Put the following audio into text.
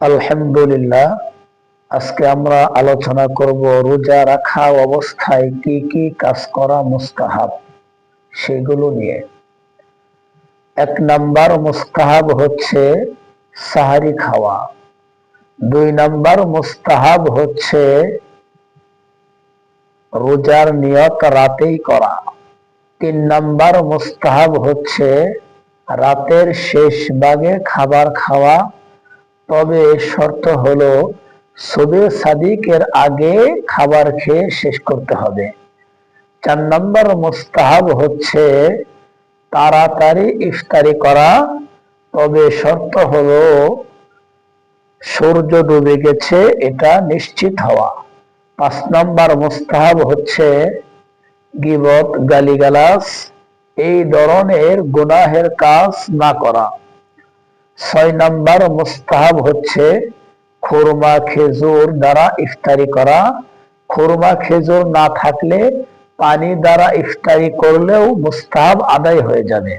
আলহামদুলিল্লাহ। আজকে আমরা আলোচনা করব রোজা রাখা অবস্থায় কি কি কাজ করা মুস্তাহাব সেগুলো নিয়ে। 1 নাম্বার মুস্তাহাব হচ্ছে সাহারি খাওয়া। 2 নাম্বার মুস্তাহাব হচ্ছে রোজার নিয়ত রাতেই করা। 3 নাম্বার মুস্তাহাব হচ্ছে রাতের শেষ ভাগে খাবার খাওয়া, তবে শর্ত হলো সুবে সাদিকের আগে খাবার খেয়ে শেষ করতে হবে। 4 নাম্বার মুস্তাহাব হচ্ছে তাড়াতাড়ি ইফতারি করা, তবে শর্ত হলো সূর্য ডুবে গেছে এটা নিশ্চিত হওয়া। 5 নাম্বার মুস্তাহাব হচ্ছে গীবত, গালিগালাজ এই ধরনের গুনাহের কাজ না করা। 6 নাম্বার মুস্তাহাব হচ্ছে খুরমা খেজুর দ্বারা ইফতারি করা। খুরমা খেজুর না থাকলে পানি দ্বারা ইফতারি করলেও মুস্তাহাব আদায় হয়ে যাবে।